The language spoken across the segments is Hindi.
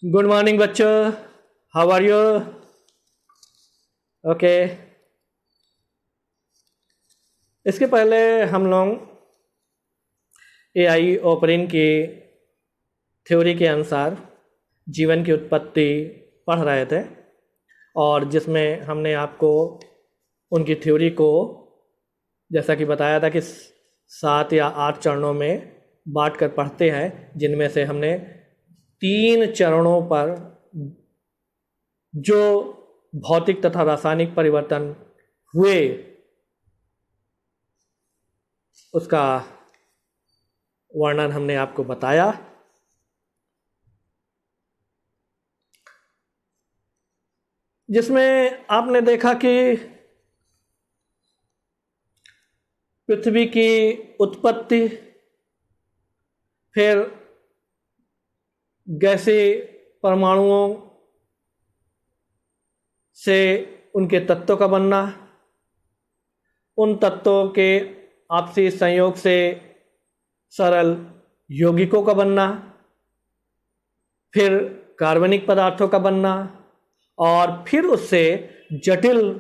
गुड मॉर्निंग बच्चों, हाउ आर यू? ओके, इसके पहले हम लोग एआई ऑपरिन की थ्योरी के अनुसार जीवन की उत्पत्ति पढ़ रहे थे और जिसमें हमने आपको उनकी थ्योरी को जैसा कि बताया था कि 7 या 8 चरणों में बांट कर पढ़ते हैं, जिनमें से हमने 3 चरणों पर जो भौतिक तथा रासायनिक परिवर्तन हुए उसका वर्णन हमने आपको बताया। जिसमें आपने देखा कि पृथ्वी की उत्पत्ति, फिर गैसीय परमाणुओं से उनके तत्वों का बनना, उन तत्वों के आपसी संयोग से सरल यौगिकों का बनना, फिर कार्बनिक पदार्थों का बनना और फिर उससे जटिल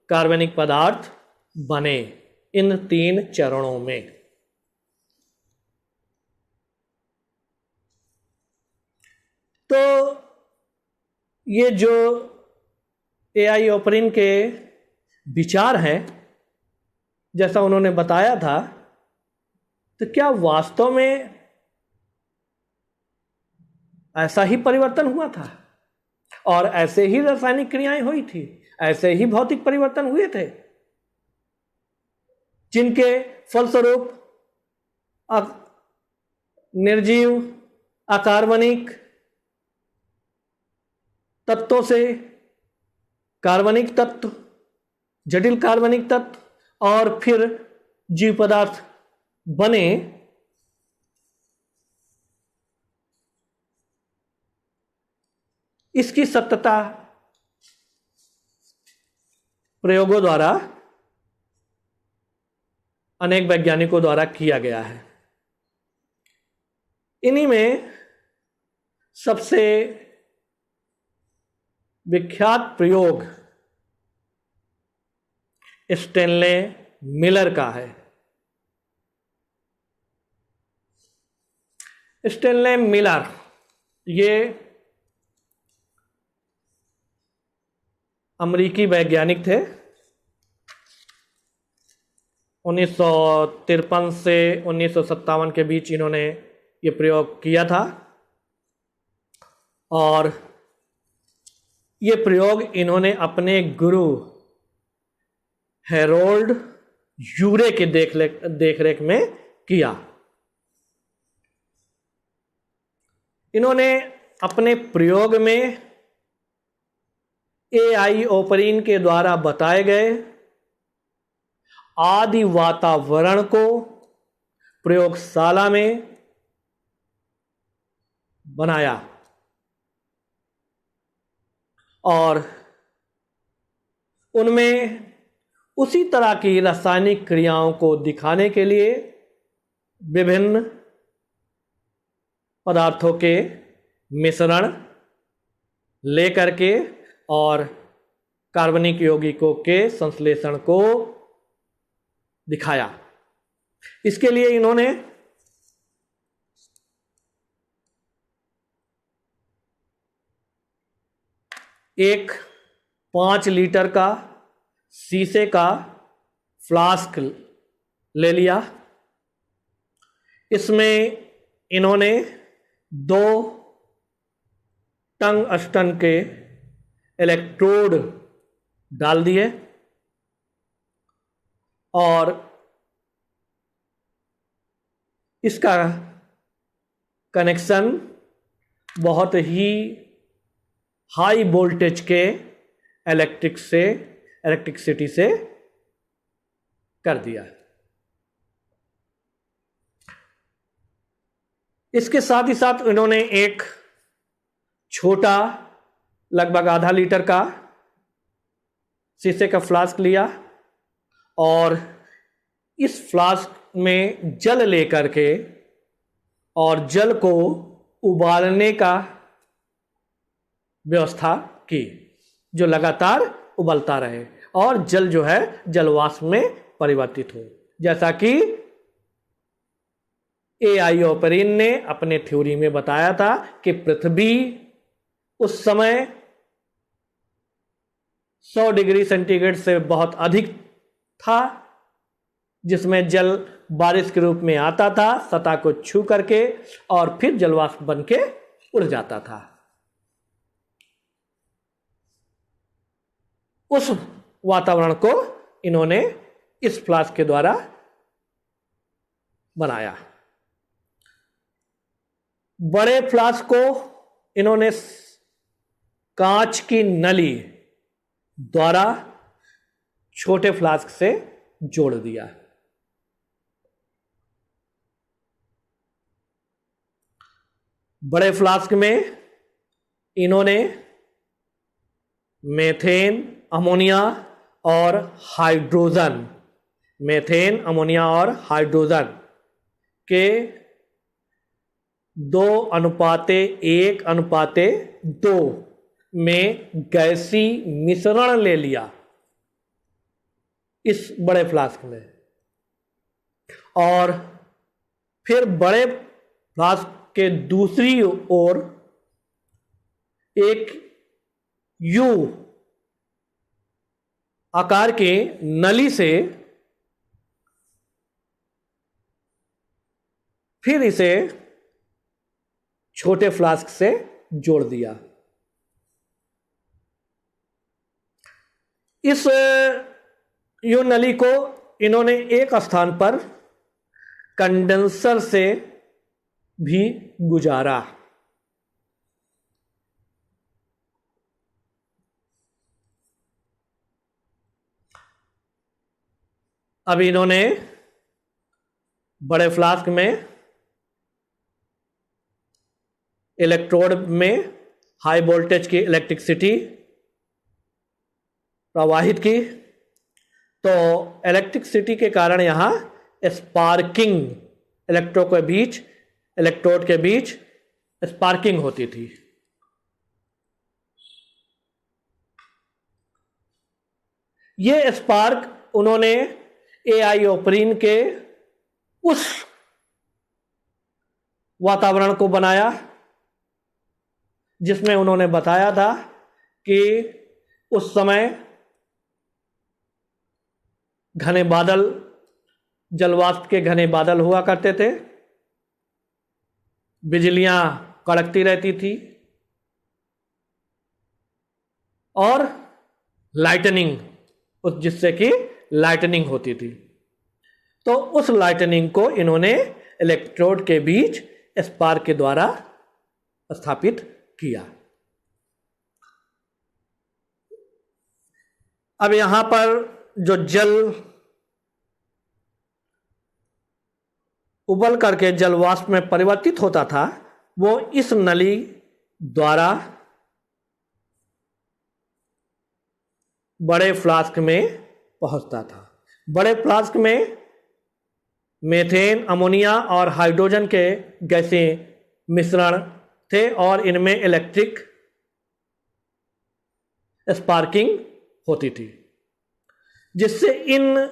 कार्बनिक पदार्थ बने, इन 3 चरणों में। तो ये जो एआई ऑपरिन के विचार हैं, जैसा उन्होंने बताया था, तो क्या वास्तव में ऐसा ही परिवर्तन हुआ था और ऐसे ही रासायनिक क्रियाएं हुई थी, ऐसे ही भौतिक परिवर्तन हुए थे जिनके फलस्वरूप निर्जीव अकार्बनिक तत्वों से कार्बनिक तत्व, जटिल कार्बनिक तत्व और फिर जीव पदार्थ बने। इसकी सत्यता प्रयोगों द्वारा अनेक वैज्ञानिकों द्वारा किया गया है। इन्हीं में सबसे विख्यात प्रयोग स्टैनले मिलर का है। स्टैनले मिलर ये अमेरिकी वैज्ञानिक थे। 1953 से 1957 के बीच इन्होंने ये प्रयोग किया था और ये प्रयोग इन्होंने अपने गुरु हेरोल्ड यूरे के देखरेख में किया। इन्होंने अपने प्रयोग में एआई ऑपरिन के द्वारा बताए गए आदि वातावरण को प्रयोगशाला में बनाया और उनमें उसी तरह की रासायनिक क्रियाओं को दिखाने के लिए विभिन्न पदार्थों के मिश्रण लेकर के और कार्बनिक यौगिकों के संश्लेषण को दिखाया। इसके लिए इन्होंने एक 5 लीटर का शीशे का फ्लास्क ले लिया। इसमें इन्होंने 2 टंगस्टन के इलेक्ट्रोड डाल दिए और इसका कनेक्शन बहुत ही हाई वोल्टेज के इलेक्ट्रिसिटी से कर दिया। इसके साथ ही साथ इन्होंने एक छोटा लगभग आधा लीटर का शीशे का फ्लास्क लिया और इस फ्लास्क में जल लेकर के और जल को उबालने का व्यवस्था की, जो लगातार उबलता रहे और जल जो है जलवाष्प में परिवर्तित हो। जैसा कि ए.आई. ओपरिन ने अपने थ्योरी में बताया था कि पृथ्वी उस समय 100 डिग्री सेंटीग्रेड से बहुत अधिक था, जिसमें जल बारिश के रूप में आता था सतह को छू करके और फिर जलवाष्प बन के उड़ जाता था। उस वातावरण को इन्होंने इस फ्लास्क के द्वारा बनाया। बड़े फ्लास्क को इन्होंने कांच की नली द्वारा छोटे फ्लास्क से जोड़ दिया। बड़े फ्लास्क में इन्होंने मीथेन, अमोनिया और हाइड्रोजन, मीथेन, अमोनिया और हाइड्रोजन के 2:1:2 में गैसी मिश्रण ले लिया इस बड़े फ्लास्क में, और फिर बड़े फ्लास्क के दूसरी ओर एक यू आकार की नली से फिर इसे छोटे फ्लास्क से जोड़ दिया। इस यू नली को इन्होंने एक स्थान पर कंडेंसर से भी गुजारा। अब इन्होंने बड़े फ्लास्क में इलेक्ट्रोड में हाई वोल्टेज की इलेक्ट्रिसिटी प्रवाहित की, तो इलेक्ट्रिसिटी के कारण यहां स्पार्किंग, इलेक्ट्रोड के बीच स्पार्किंग होती थी। ये स्पार्क उन्होंने ए.आई. ओपरिन के उस वातावरण को बनाया जिसमें उन्होंने बताया था कि उस समय घने बादल, जलवाष्प के घने बादल हुआ करते थे, बिजलियां कड़कती रहती थी और लाइटनिंग, जिससे कि लाइटनिंग होती थी। तो उस लाइटनिंग को इन्होंने इलेक्ट्रोड के बीच स्पार्क के द्वारा स्थापित किया। अब यहां पर जो जल उबल करके जलवाष्प में परिवर्तित होता था, वो इस नली द्वारा बड़े फ्लास्क में पहुंचता था। बड़े फ्लास्क में मीथेन, अमोनिया और हाइड्रोजन के गैसें मिश्रण थे और इनमें इलेक्ट्रिक स्पार्किंग होती थी, जिससे इन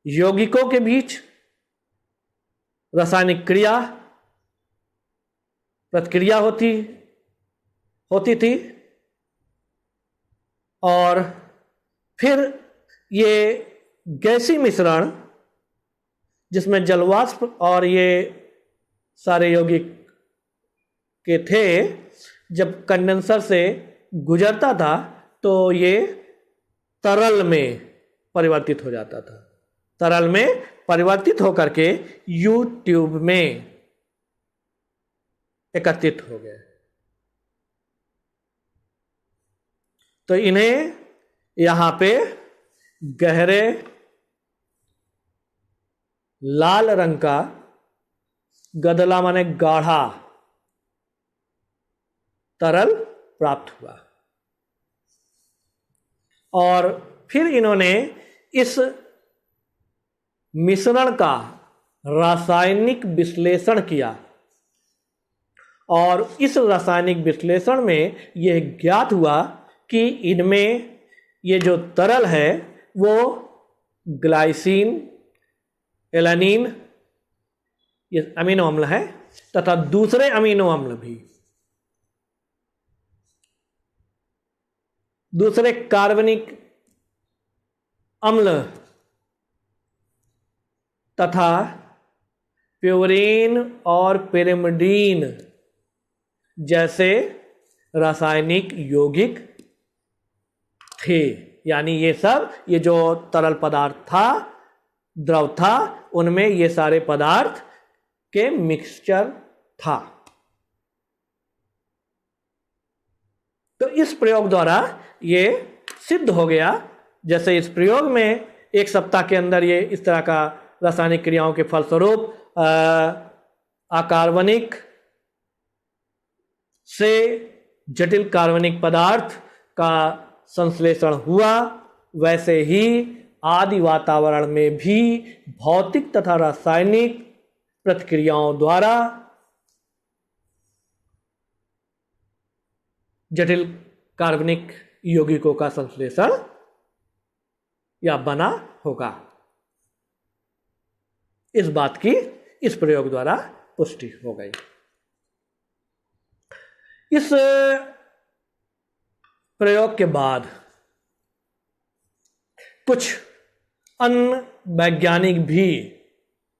यौगिकों के बीच रासायनिक प्रतिक्रिया होती थी और फिर ये गैसीय मिश्रण, जिसमें जलवाष्प और ये सारे यौगिक के थे, जब कंडेंसर से गुजरता था तो ये तरल में परिवर्तित हो जाता था। तरल में परिवर्तित होकर के यू ट्यूब में एकत्रित हो गए। तो इन्हें यहां पे गहरे लाल रंग का, गदला माने गाढ़ा तरल प्राप्त हुआ और फिर इन्होंने इस मिश्रण का रासायनिक विश्लेषण किया और इस रासायनिक विश्लेषण में यह ज्ञात हुआ कि इनमें ये जो तरल है वो ग्लाइसिन, एलानिन, ये अमीनो अम्ल है तथा दूसरे अमीनो अम्ल भी, दूसरे कार्बनिक अम्ल तथा प्यूरीन और पिरिमिडीन जैसे रासायनिक यौगिक थे। यानी ये सब, ये जो तरल पदार्थ था, द्रव था, उनमें ये सारे पदार्थ के मिक्सचर था। तो इस प्रयोग द्वारा ये सिद्ध हो गया, जैसे इस प्रयोग में 1 सप्ताह के अंदर ये इस तरह का रासायनिक क्रियाओं के फलस्वरूप अकार्बनिक से जटिल कार्बनिक पदार्थ का संश्लेषण हुआ, वैसे ही आदि वातावरण में भी भौतिक तथा रासायनिक प्रतिक्रियाओं द्वारा जटिल कार्बनिक यौगिकों का संश्लेषण या बना होगा। इस बात की इस प्रयोग द्वारा पुष्टि हो गई। इस प्रयोग के बाद कुछ अन्य वैज्ञानिक भी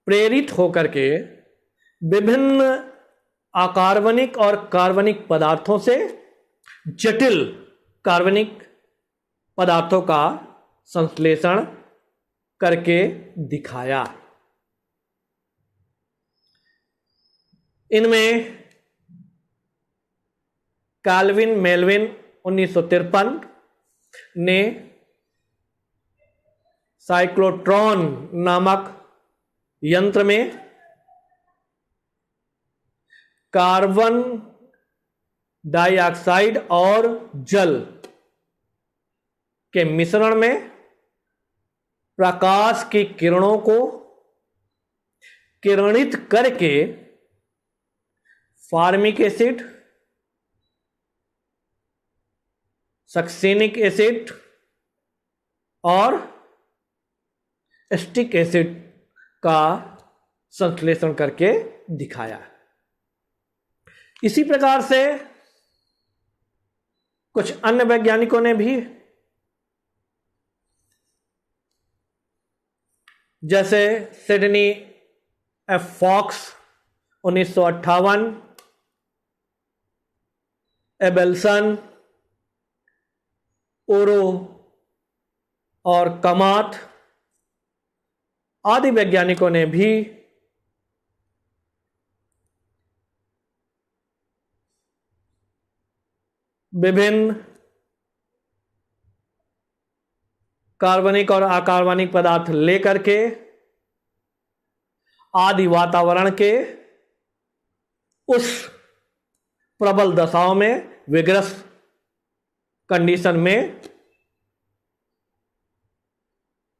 प्रेरित होकर के विभिन्न अकार्बनिक और कार्बनिक पदार्थों से जटिल कार्बनिक पदार्थों का संश्लेषण करके दिखाया। इनमें काल्विन मेल्विन 1953 ने साइक्लोट्रॉन नामक यंत्र में कार्बन डाइऑक्साइड और जल के मिश्रण में प्रकाश की किरणों को किरणित करके फार्मिक एसिड, सक्सिनिक एसिड और एस्टिक एसिड का संश्लेषण करके दिखाया। इसी प्रकार से कुछ अन्य वैज्ञानिकों ने भी, जैसे सिडनी एफ फॉक्स 1958, एबेल्सन, ओरो और कमात आदि वैज्ञानिकों ने भी विभिन्न कार्बनिक और अकार्बनिक पदार्थ लेकर के आदि वातावरण के उस प्रबल दशाओं में, विग्रस कंडीशन में,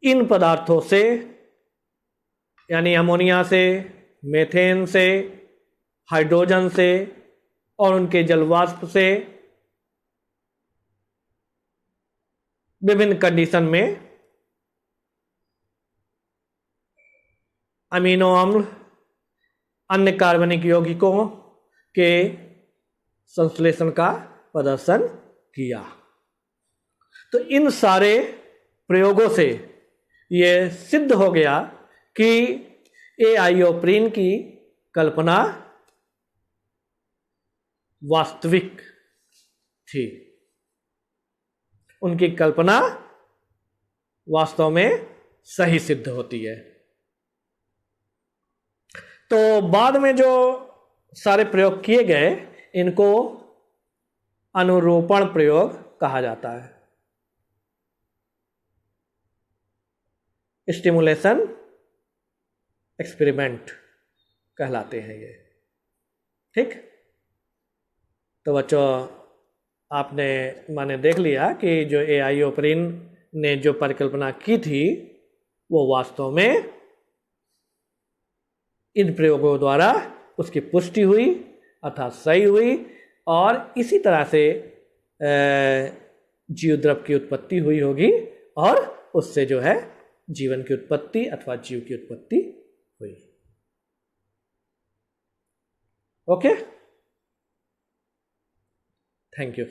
इन पदार्थों से यानी अमोनिया से, मीथेन से, हाइड्रोजन से और उनके जलवाष्प से विभिन्न कंडीशन में अमीनो अम्ल, अन्य कार्बनिक यौगिकों के संश्लेषण का प्रदर्शन किया। तो इन सारे प्रयोगों से यह सिद्ध हो गया कि एआईओप्रीन की कल्पना वास्तविक थी। उनकी कल्पना वास्तव में सही सिद्ध होती है। तो बाद में जो सारे प्रयोग किए गए, इनको अनुरूपण प्रयोग कहा जाता है। स्टिमुलेशन एक्सपेरिमेंट कहलाते हैं ये। ठीक, तो बच्चों आपने माने देख लिया कि जो एआईओप्रीन ने जो परिकल्पना की थी वो वास्तव में इन प्रयोगों द्वारा उसकी पुष्टि हुई अर्थात सही हुई, और इसी तरह से जीव द्रव की उत्पत्ति हुई होगी और उससे जो है जीवन की उत्पत्ति अथवा जीव की उत्पत्ति हुई। Okay, thank you.